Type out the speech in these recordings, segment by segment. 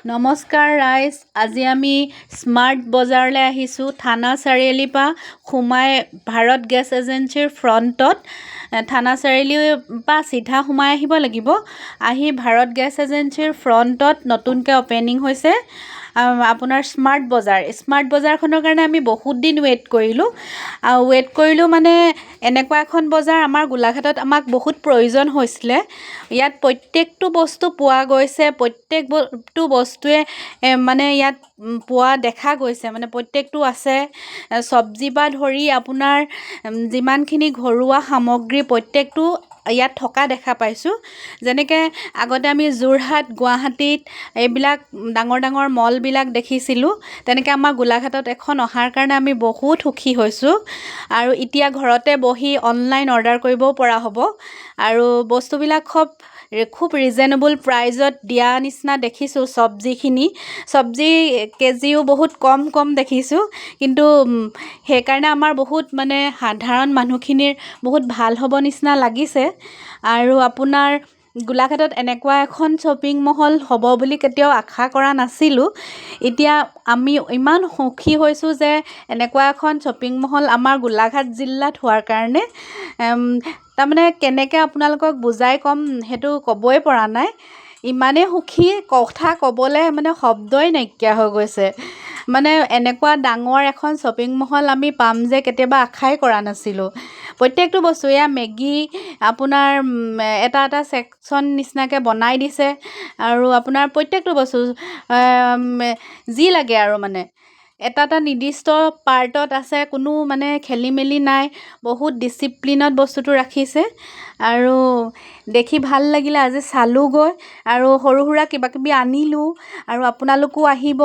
নমস্কাৰ ৰাইজ, আজি আমি স্মাৰ্ট বজাৰলৈ আহিছোঁ। থানা চাৰিআলিৰ পৰা সোমাই ভাৰত গেছ এজেঞ্চিৰ ফ্ৰণ্টত থানা চাৰিআলিৰ পৰা চিধা সোমাই আহিব লাগিব। আহি ভাৰত গেছ এজেঞ্চিৰ ফ্ৰণ্টত নতুনকৈ অপেনিং হৈছে আপোনাৰ স্মাৰ্ট বজাৰখনৰ কাৰণে আমি বহুত দিন ৱেইট কৰিলোঁ মানে এনেকুৱা এখন বজাৰ আমাৰ গোলাঘাটত আমাক বহুত প্ৰয়োজন হৈছিলে। ইয়াত প্ৰত্যেকটো বস্তু পোৱা গৈছে, প্ৰত্যেকটো বস্তুৱে মানে ইয়াত পোৱা দেখা গৈছে, মানে প্ৰত্যেকটো আছে। চব্জি পৰা ধৰি আপোনাৰ যিমানখিনি ঘৰুৱা সামগ্ৰী প্ৰত্যেকটো ইয়াত থকা দেখা পাইছোঁ। যেনেকৈ আগতে আমি যোৰহাট, গুৱাহাটীত এইবিলাক ডাঙৰ ডাঙৰ মলবিলাক দেখিছিলোঁ, তেনেকৈ আমাৰ গোলাঘাটত এখন অহাৰ কাৰণে আমি বহুত সুখী হৈছোঁ। আৰু এতিয়া ঘৰতে বহি অনলাইন অৰ্ডাৰ কৰিবও পৰা হ'ব। আৰু বস্তুবিলাক খুব ৰিজনেবল প্ৰাইজত দিয়া নিচিনা দেখিছোঁ। চব্জি কেজিও বহুত কম দেখিছোঁ, কিন্তু সেইকাৰণে আমাৰ বহুত মানে সাধাৰণ মানুহখিনিৰ বহুত ভাল হ'ব নিচিনা লাগিছে। আৰু আপোনাৰ গোলাঘাটত এনেকুৱা এখন শ্বপিং মল হ'ব বুলি কেতিয়াও আশা কৰা নাছিলোঁ। এতিয়া আমি ইমান সুখী হৈছোঁ যে এনেকুৱা এখন শ্বপিং মল আমাৰ গোলাঘাট জিলাত হোৱাৰ কাৰণে। তাৰমানে কেনেকৈ আপোনালোকক বুজাই ক'ম সেইটো ক'বই পৰা নাই। ইমানেই সুখী, কথা ক'বলৈ মানে শব্দই নাইকিয়া হৈ গৈছে। মানে এনেকুৱা ডাঙৰ এখন শ্বপিং মল আমি পাম যে কেতিয়াবা আশাই কৰা নাছিলোঁ। প্ৰত্যেকটো বস্তু, এয়া মেগী আপোনাৰ এটা ছেকশ্যন নিচিনাকৈ বনাই দিছে। আৰু আপোনাৰ প্ৰত্যেকটো বস্তু যি লাগে আৰু মানে এটা নিৰ্দিষ্ট পাৰ্টত আছে, কোনো মানে খেলি মেলি নাই। বহুত ডিচিপ্লিনত বস্তুটো ৰাখিছে আৰু দেখি ভাল লাগিলে। আজি চালোঁগৈ আৰু সৰু সুৰা কিবাকিবি আনিলোঁ। আৰু আপোনালোকো আহিব,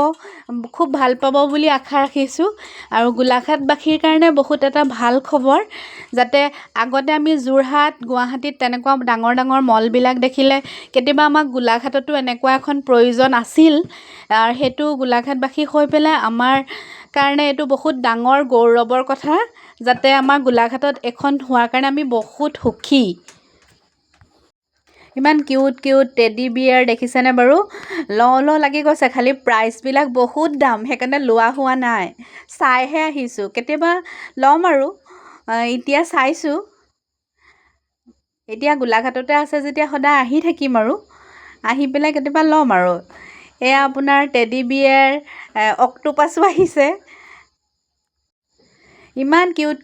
খুব ভাল পাব বুলি আশা ৰাখিছোঁ। আৰু গোলাঘাটবাসীৰ কাৰণে বহুত এটা ভাল খবৰ, যাতে আগতে আমি যোৰহাট, গুৱাহাটীত তেনেকুৱা ডাঙৰ ডাঙৰ মলবিলাক দেখিলে কেতিয়াবা আমাক গোলাঘাটতো এনেকুৱা এখন প্ৰয়োজন আছিল। আৰু সেইটো গোলাঘাটবাসী হৈ পেলাই আমাৰ কাৰণে এইটো বহুত ডাঙৰ গৌৰৱৰ কথা, যাতে আমাৰ গোলাঘাটত এখন হোৱাৰ কাৰণে আমি বহুত সুখী। ইমান কিউট টেডি বিয়াৰ দেখিছেনে বাৰু? লওঁ লাগি গৈছে, খালি প্ৰাইচবিলাক বহুত দাম, সেইকাৰণে লোৱা হোৱা নাই, চাইহে আহিছোঁ। কেতিয়াবা ল'ম আৰু এতিয়া চাইছোঁ। এতিয়া গোলাঘাটতে আছে যেতিয়া সদায় আহি থাকিম আৰু আহি পেলাই কেতিয়াবা ল'ম আৰু। এয়া আপোনাৰ টেডি বিয়াৰ অক্টোপাছো আহিছে। ইমান কিউট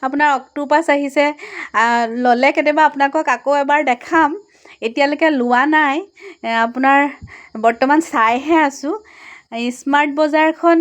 আপোনাৰ অক্টোপাছ আহিছে। ল'লে কেতিয়াবা আপোনালোকক আকৌ এবাৰ দেখাম। এতিয়ালৈকে লোৱা নাই, আপোনাৰ বৰ্তমান চাইহে আছোঁ। স্মাৰ্ট বজাৰখন